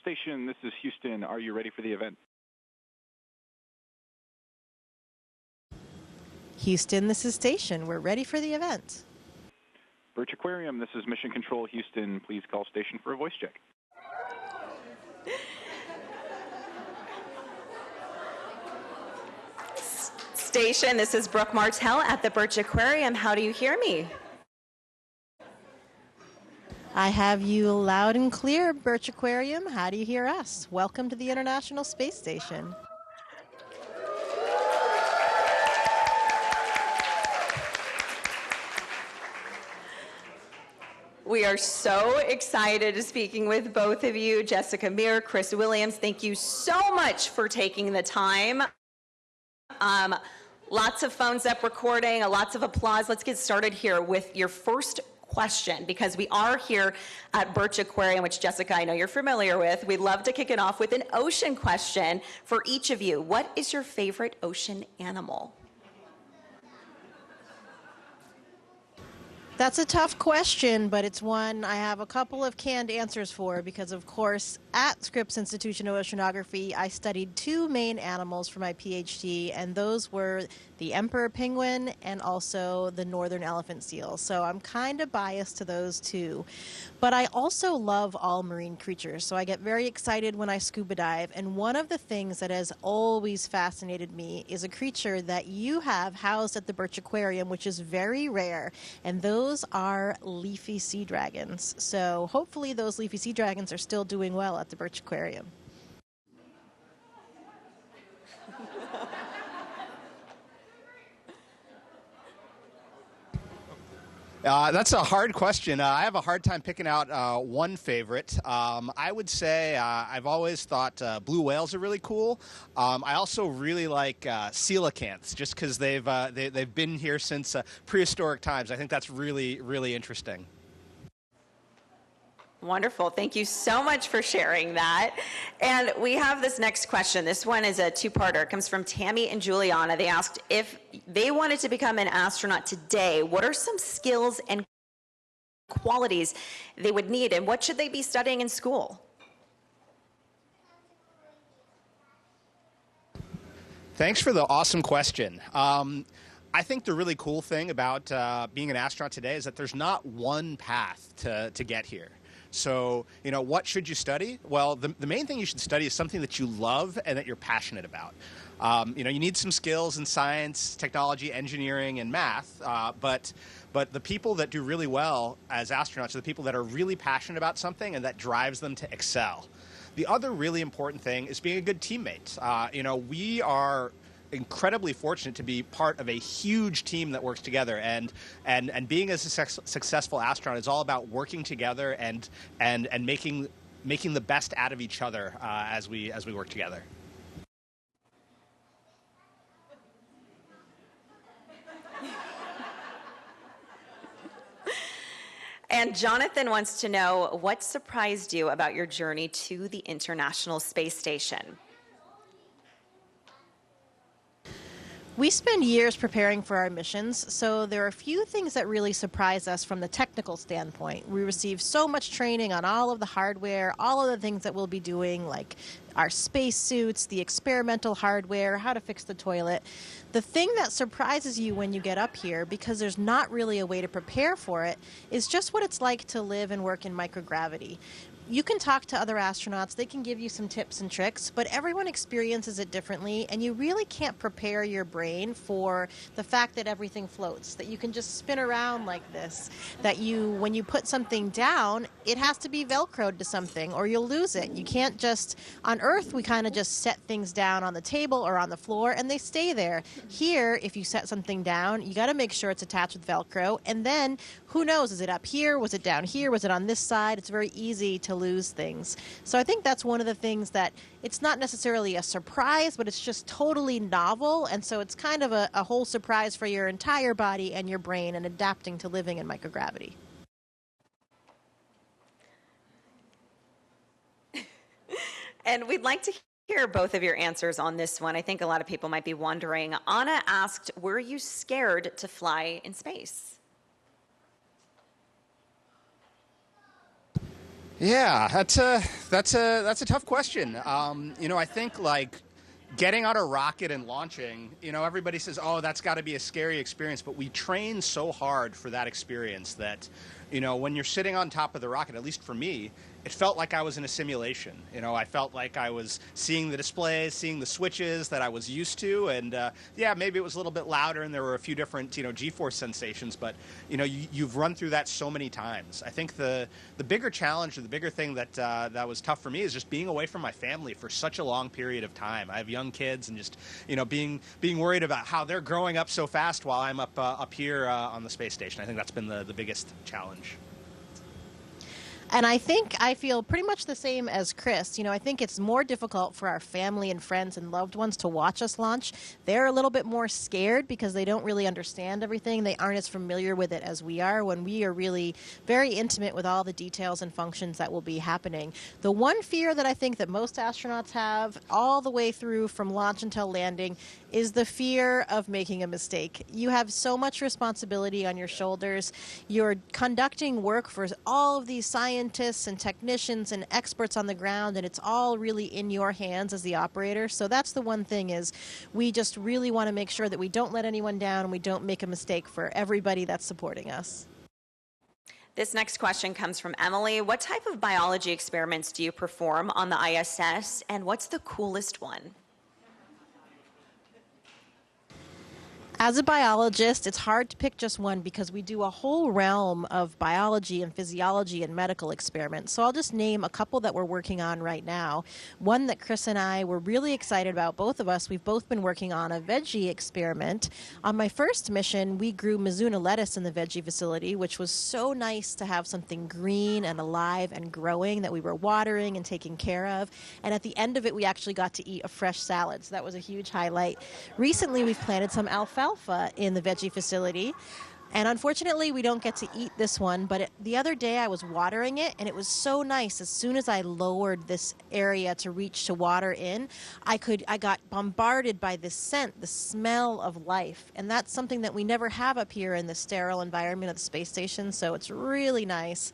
Station, this is Houston. Are you ready for the event? Houston, this is Station. We're ready for the event. Birch Aquarium, this is Mission Control Houston. Please call station for a voice check. Station, this is Brooke Martell at the Birch Aquarium. How do you hear me? I have you loud and clear, Birch Aquarium. How do you hear us? Welcome to the International Space Station. We are so excited speaking with both of you. Jessica Meir, Chris Williams, thank you so much for taking the time. Lots of phones up recording, lots of applause. Let's get started here with your first question, because we are here at Birch Aquarium, which Jessica, I know you're familiar with. We'd love to kick it off with an ocean question for each of you. What is your favorite ocean animal? That's a tough question, but it's one I have a couple of canned answers for because, of course, at Scripps Institution of Oceanography, I studied two main animals for my PhD, and those were the emperor penguin and also the northern elephant seal. So I'm kind of biased to those two. But I also love all marine creatures, so I get very excited when I scuba dive. And one of the things that has always fascinated me is a creature that you have housed at the Birch Aquarium, which is very rare, and those are leafy sea dragons. So hopefully those leafy sea dragons are still doing well at the Birch Aquarium. That's a hard question. I have a hard time picking out one favorite. I would say I've always thought blue whales are really cool. I also really like coelacanths, just because they've been here since prehistoric times. I think that's really, really interesting. Wonderful. Thank you so much for sharing that. And we have this next question. This one is a two-parter. It comes from Tammy and Juliana. They asked if they wanted to become an astronaut today, what are some skills and qualities they would need, and what should they be studying in school? Thanks for the awesome question. I think the really cool thing about being an astronaut today is that there's not one path to get here. So, what should you study? Well, the main thing you should study is something that you love and that you're passionate about. You need some skills in science, technology, engineering, and math, but the people that do really well as astronauts are the people that are really passionate about something and that drives them to excel. The other really important thing is being a good teammate. We are incredibly fortunate to be part of a huge team that works together, and being a successful astronaut is all about working together and making the best out of each other as we work together. And Jonathan wants to know, what surprised you about your journey to the International Space Station? We spend years preparing for our missions, so there are a few things that really surprise us from the technical standpoint. We receive so much training on all of the hardware, all of the things that we'll be doing, like our space suits, the experimental hardware, how to fix the toilet. The thing that surprises you when you get up here, because there's not really a way to prepare for it, is just what it's like to live and work in microgravity. You can talk to other astronauts, they can give you some tips and tricks, but everyone experiences it differently, and you really can't prepare your brain for the fact that everything floats, that you can just spin around like this, that when you put something down, it has to be Velcroed to something or you'll lose it. You can't just, on Earth, we kind of just set things down on the table or on the floor and they stay there. Here, if you set something down, you got to make sure it's attached with Velcro, and then who knows, is it up here, was it down here, was it on this side? It's very easy to lose things. So I think that's one of the things that it's not necessarily a surprise, but it's just totally novel, and so it's kind of a whole surprise for your entire body and your brain and adapting to living in microgravity. And we'd like to hear both of your answers on this one. I think a lot of people might be wondering. Anna asked, were you scared to fly in space? Yeah, that's a tough question. I think like getting on a rocket and launching, everybody says, oh, that's got to be a scary experience. But we train so hard for that experience that, when you're sitting on top of the rocket, at least for me, it felt like I was in a simulation. I felt like I was seeing the displays, seeing the switches that I was used to. And maybe it was a little bit louder and there were a few different, G-force sensations. But, you've run through that so many times. I think the bigger challenge or the bigger thing that was tough for me is just being away from my family for such a long period of time. I have young kids and just, being worried about how they're growing up so fast while I'm up here on the space station. I think that's been the biggest challenge. And I think I feel pretty much the same as Chris. I think it's more difficult for our family and friends and loved ones to watch us launch. They're a little bit more scared because they don't really understand everything. They aren't as familiar with it as we are when we are really very intimate with all the details and functions that will be happening. The one fear that I think that most astronauts have all the way through from launch until landing is the fear of making a mistake. You have so much responsibility on your shoulders. You're conducting work for all of these scientists and technicians and experts on the ground, and it's all really in your hands as the operator. So that's the one thing is we just really want to make sure that we don't let anyone down and we don't make a mistake for everybody that's supporting us. This next question comes from Emily. What type of biology experiments do you perform on the ISS, and what's the coolest one? As a biologist, it's hard to pick just one because we do a whole realm of biology and physiology and medical experiments. So I'll just name a couple that we're working on right now. One that Chris and I were really excited about, both of us. We've both been working on a veggie experiment. On my first mission, we grew Mizuna lettuce in the veggie facility, which was so nice to have something green and alive and growing that we were watering and taking care of. And at the end of it, we actually got to eat a fresh salad. So that was a huge highlight. Recently, we've planted some alfalfa in the veggie facility. And unfortunately, we don't get to eat this one, but the other day I was watering it, and it was so nice. As soon as I lowered this area to reach to water in, I got bombarded by this scent, the smell of life. And that's something that we never have up here in the sterile environment of the space station, so it's really nice.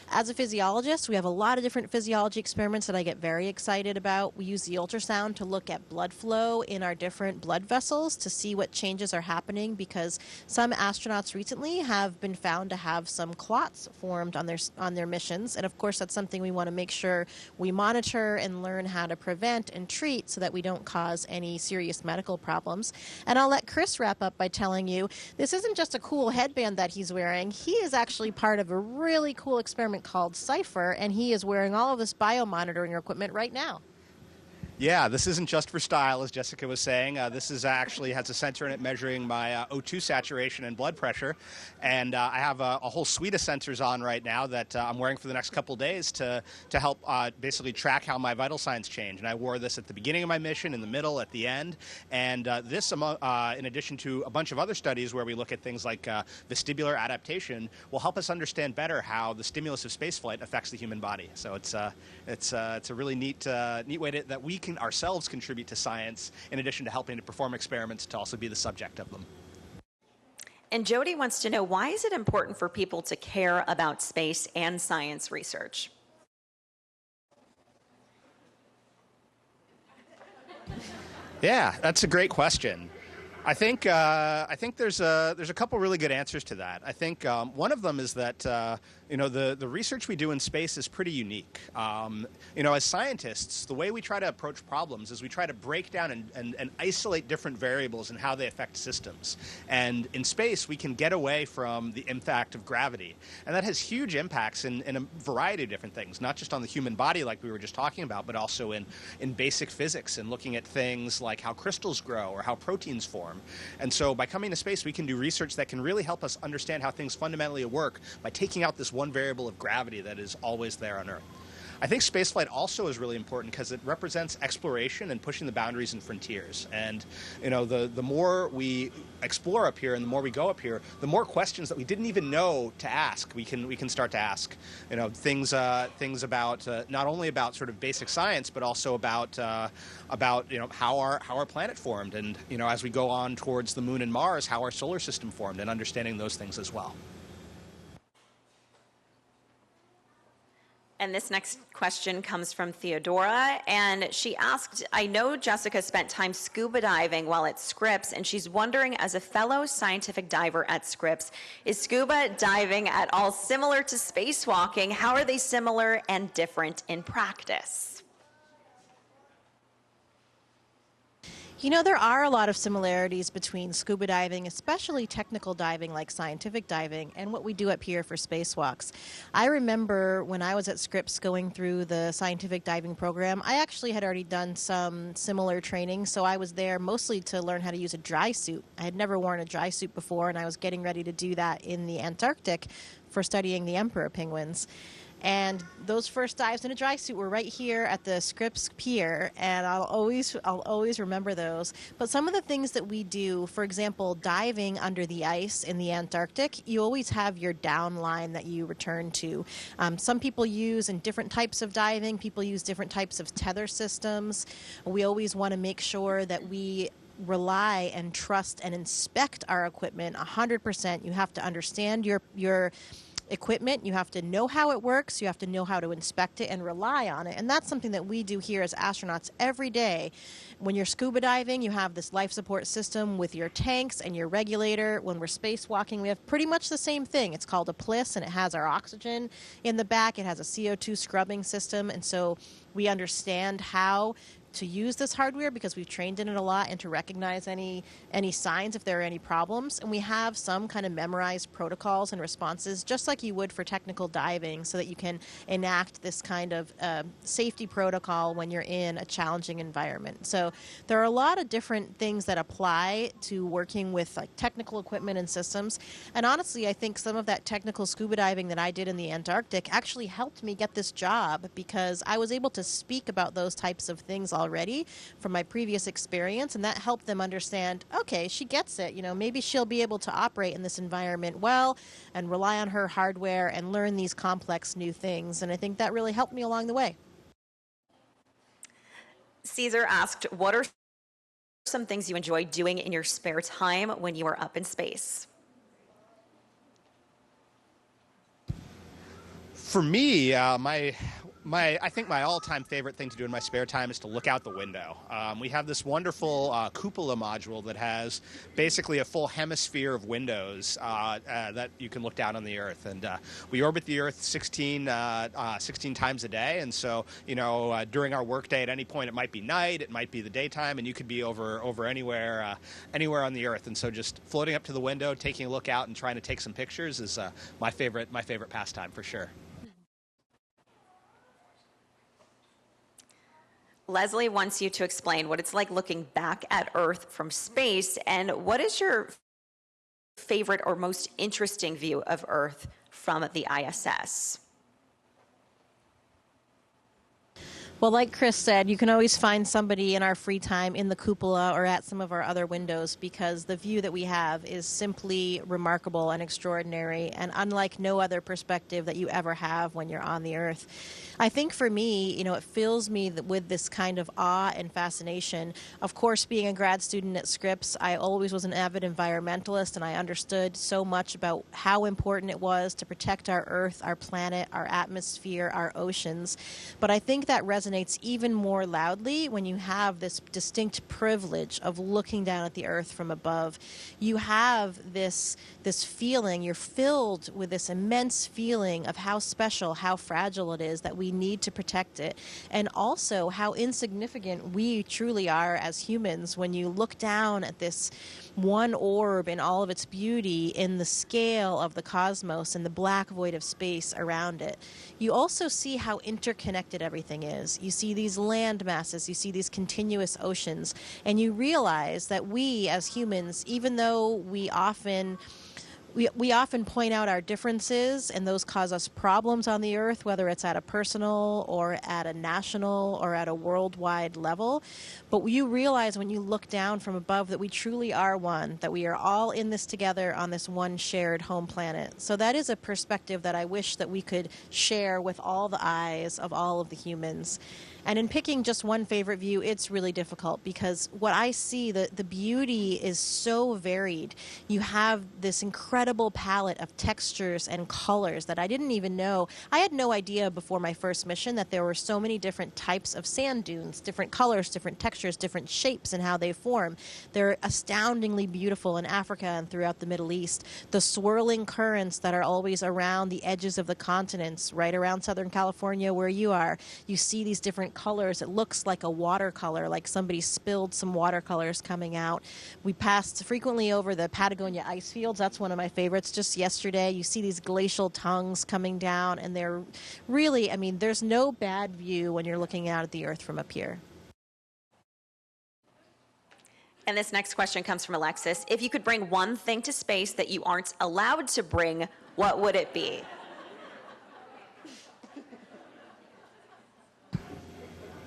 As a physiologist, we have a lot of different physiology experiments that I get very excited about. We use the ultrasound to look at blood flow in our different blood vessels to see what changes are happening, because some astronauts recently have been found to have some clots formed on their missions. And of course, that's something we want to make sure we monitor and learn how to prevent and treat so that we don't cause any serious medical problems. And I'll let Chris wrap up by telling you, this isn't just a cool headband that he's wearing. He is actually part of a really cool experiment called Cypher, and he is wearing all of this biomonitoring equipment right now. Yeah, this isn't just for style, as Jessica was saying. This is actually has a sensor in it measuring my O2 saturation and blood pressure. And I have a whole suite of sensors on right now that I'm wearing for the next couple days to help basically track how my vital signs change. And I wore this at the beginning of my mission, in the middle, at the end. And this, in addition to a bunch of other studies where we look at things like vestibular adaptation, will help us understand better how the stimulus of spaceflight affects the human body. So it's a really neat way that we can ourselves contribute to science, in addition to helping to perform experiments to also be the subject of them. And Jody wants to know, why is it important for people to care about space and science research? Yeah, that's a great question. I think there's a couple really good answers to that. I think one of them is that the research we do in space is pretty unique. As scientists, the way we try to approach problems is we try to break down and isolate different variables and how they affect systems. And in space, we can get away from the impact of gravity, and that has huge impacts in a variety of different things, not just on the human body like we were just talking about, but also in basic physics and looking at things like how crystals grow or how proteins form. And so by coming to space, we can do research that can really help us understand how things fundamentally work by taking out this one variable of gravity that is always there on Earth. I think spaceflight also is really important because it represents exploration and pushing the boundaries and frontiers. And the more we explore up here and the more we go up here, the more questions that we didn't even know to ask we can start to ask. Things about not only about sort of basic science, but also about how our planet formed, and as we go on towards the moon and Mars, how our solar system formed, and understanding those things as well. And this next question comes from Theodora, and she asked, I know Jessica spent time scuba diving while at Scripps, and she's wondering, as a fellow scientific diver at Scripps, is scuba diving at all similar to spacewalking? How are they similar and different in practice? You know, there are a lot of similarities between scuba diving, especially technical diving like scientific diving, and what we do up here for spacewalks. I remember when I was at Scripps going through the scientific diving program, I actually had already done some similar training, so I was there mostly to learn how to use a dry suit. I had never worn a dry suit before, and I was getting ready to do that in the Antarctic for studying the emperor penguins. And those first dives in a dry suit were right here at the Scripps Pier, and I'll always remember those. But some of the things that we do, for example, diving under the ice in the Antarctic, you always have your down line that you return to. Some people use in different types of diving, people use different types of tether systems. We always want to make sure that we rely and trust and inspect our equipment 100%. You have to understand your equipment, you have to know how it works, you have to know how to inspect it and rely on it. And that's something that we do here as astronauts every day. When you're scuba diving, you have this life support system with your tanks and your regulator. When we're spacewalking, we have pretty much the same thing. It's called a PLIS, and it has our oxygen in the back. It has a CO2 scrubbing system, and so we understand how to use this hardware because we've trained in it a lot, and to recognize any signs if there are any problems. And we have some kind of memorized protocols and responses, just like you would for technical diving, so that you can enact this kind of safety protocol when you're in a challenging environment. So there are a lot of different things that apply to working with like technical equipment and systems. And honestly, I think some of that technical scuba diving that I did in the Antarctic actually helped me get this job, because I was able to speak about those types of things already from my previous experience, and that helped them understand, okay, she gets it. You know, maybe she'll be able to operate in this environment well and rely on her hardware and learn these complex new things. And I think that really helped me along the way. Caesar asked, what are some things you enjoy doing in your spare time when you are up in space? For me, I think my all-time favorite thing to do in my spare time is to look out the window. We have this wonderful cupola module that has basically a full hemisphere of windows that you can look down on the Earth. And we orbit the Earth 16 times a day. And so, you know, during our workday at any point, it might be night, it might be the daytime, and you could be over anywhere on the Earth. And so just floating up to the window, taking a look out and trying to take some pictures is my favorite pastime for sure. Leslie wants you to explain what it's like looking back at Earth from space, and what is your favorite or most interesting view of Earth from the ISS? Well, like Chris said, you can always find somebody in our free time in the cupola or at some of our other windows, because the view that we have is simply remarkable and extraordinary, and unlike no other perspective that you ever have when you're on the Earth. I think for me, you know, it fills me with this kind of awe and fascination. Of course, being a grad student at Scripps, I always was an avid environmentalist, and I understood so much about how important it was to protect our Earth, our planet, our atmosphere, our oceans. But I think that resonates even more loudly when you have this distinct privilege of looking down at the Earth from above. You have this feeling, you're filled with this immense feeling of how special, how fragile it is, that we need to protect it, and also how insignificant we truly are as humans when you look down at this one orb in all of its beauty in the scale of the cosmos and the black void of space around it. You also see how interconnected everything is. You see these land masses, you see these continuous oceans, and you realize that we as humans, even though we often point out our differences, and those cause us problems on the Earth, whether it's at a personal or at a national or at a worldwide level. But you realize when you look down from above that we truly are one, that we are all in this together on this one shared home planet. So that is a perspective that I wish that we could share with all the eyes of all of the humans. And in picking just one favorite view, it's really difficult because what I see, the beauty is so varied. You have this incredible palette of textures and colors that I didn't even know. I had no idea before my first mission that there were so many different types of sand dunes, different colors, different textures, different shapes and how they form. They're astoundingly beautiful in Africa and throughout the Middle East. The swirling currents that are always around the edges of the continents, right around Southern California where you are. You see these different colors. It looks like a watercolor, like somebody spilled some watercolors coming out. We passed frequently over the Patagonia ice fields. That's one of my favorites. Just yesterday, you see these glacial tongues coming down, and they're really, I mean, there's no bad view when you're looking out at the Earth from up here. And this next question comes from Alexis. If you could bring one thing to space that you aren't allowed to bring, what would it be?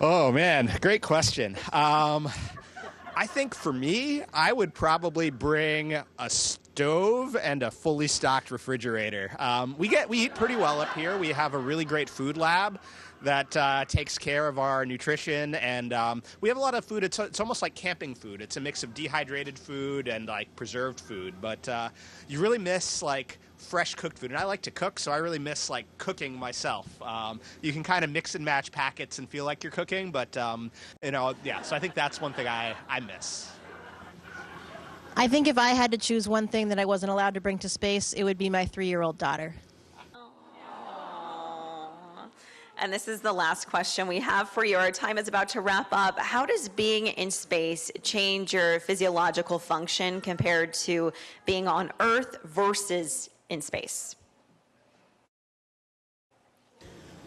Oh, man, great question. I think for me, I would probably bring a stove and a fully stocked refrigerator. We eat pretty well up here. We have a really great food lab that takes care of our nutrition, and we have a lot of food. It's almost like camping food. It's a mix of dehydrated food and like preserved food, but you really miss like fresh cooked food. And I like to cook, so I really miss like cooking myself. You can kind of mix and match packets and feel like you're cooking, but yeah. So I think that's one thing I miss. I think if I had to choose one thing that I wasn't allowed to bring to space, it would be my 3-year-old daughter. And this is the last question we have for you. Our time is about to wrap up. How does being in space change your physiological function compared to being on Earth versus in space?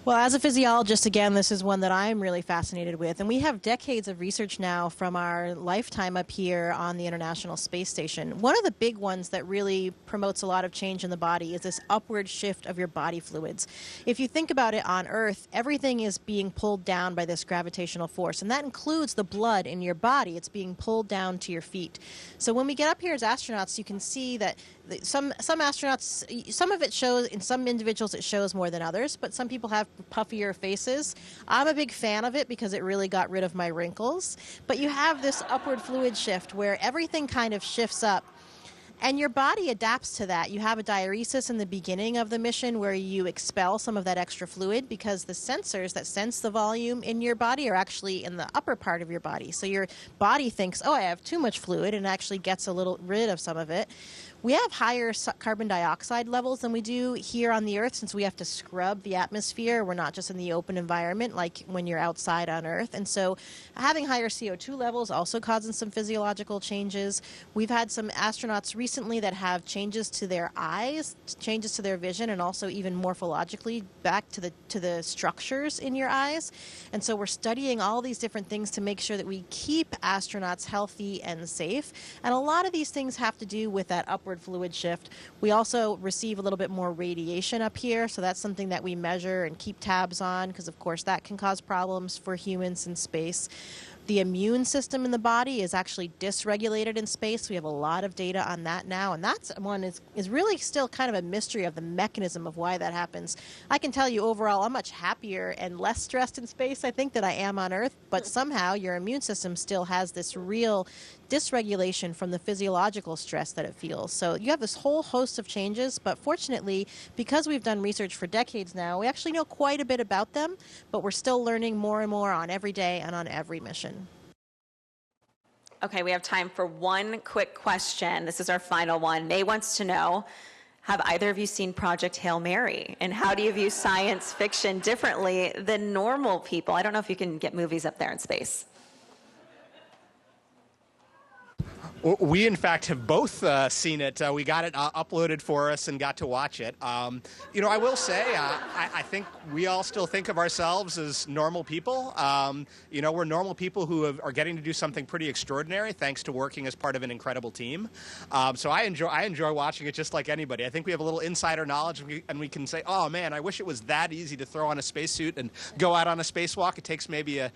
Well, as a physiologist, again, this is one that I'm really fascinated with. And we have decades of research now from our lifetime up here on the International Space Station. One of the big ones that really promotes a lot of change in the body is this upward shift of your body fluids. If you think about it on Earth, everything is being pulled down by this gravitational force. And that includes the blood in your body. It's being pulled down to your feet. So when we get up here as astronauts, you can see that some astronauts, some of it shows, in some individuals it shows more than others, but some people have puffier faces. I'm a big fan of it because it really got rid of my wrinkles. But you have this upward fluid shift where everything kind of shifts up. And your body adapts to that. You have a diuresis in the beginning of the mission where you expel some of that extra fluid because the sensors that sense the volume in your body are actually in the upper part of your body. So your body thinks, oh, I have too much fluid, and actually gets a little rid of some of it. We have higher carbon dioxide levels than we do here on the Earth since we have to scrub the atmosphere. We're not just in the open environment like when you're outside on Earth. And so having higher CO2 levels also causing some physiological changes. We've had some astronauts recently that have changes to their eyes, changes to their vision, and also even morphologically back to the structures in your eyes. And so we're studying all these different things to make sure that we keep astronauts healthy and safe. And a lot of these things have to do with that upward fluid shift. We also receive a little bit more radiation up here, so that's something that we measure and keep tabs on because, of course, that can cause problems for humans in space. The immune system in the body is actually dysregulated in space. We have a lot of data on that now, and that's one is really still kind of a mystery of the mechanism of why that happens. I can tell you overall I'm much happier and less stressed in space, I think, than I am on Earth, but somehow your immune system still has this real dysregulation from the physiological stress that it feels. So you have this whole host of changes, but fortunately, because we've done research for decades now, we actually know quite a bit about them, but we're still learning more and more on every day and on every mission. Okay, we have time for one quick question. This is our final one. May wants to know, have either of you seen Project Hail Mary? And how do you view science fiction differently than normal people? I don't know if you can get movies up there in space. We, in fact, have both seen it. We got it uploaded for us and got to watch it. I will say, I think we all still think of ourselves as normal people. We're normal people who are getting to do something pretty extraordinary thanks to working as part of an incredible team. So I enjoy watching it just like anybody. I think we have a little insider knowledge, and we can say, oh, man, I wish it was that easy to throw on a spacesuit and go out on a spacewalk. It takes maybe 8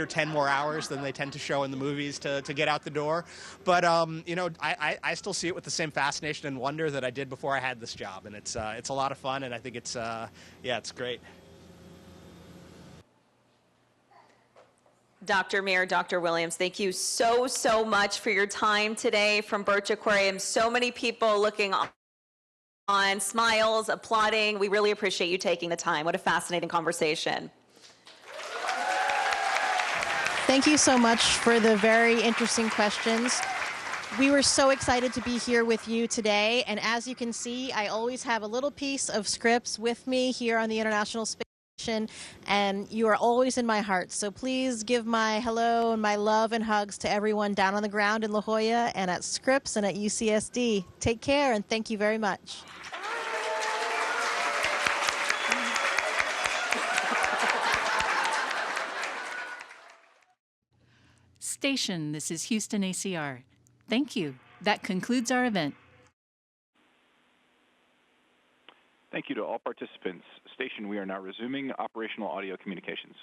or 10 more hours than they tend to show in the movies to get out the door. But I still see it with the same fascination and wonder that I did before I had this job, and it's a lot of fun, and I think it's great. Dr. Meir, Dr. Williams, thank you so, so much for your time today from Birch Aquarium. So many people looking on, smiles, applauding. We really appreciate you taking the time. What a fascinating conversation. Thank you so much for the very interesting questions. We were so excited to be here with you today, and as you can see, I always have a little piece of scripts with me here on the International Space Station, and you are always in my heart. So please give my hello and my love and hugs to everyone down on the ground in La Jolla and at Scripps and at UCSD. Take care, and thank you very much. Station, this is Houston ACR. Thank you. That concludes our event. Thank you to all participants. Station, we are now resuming operational audio communications.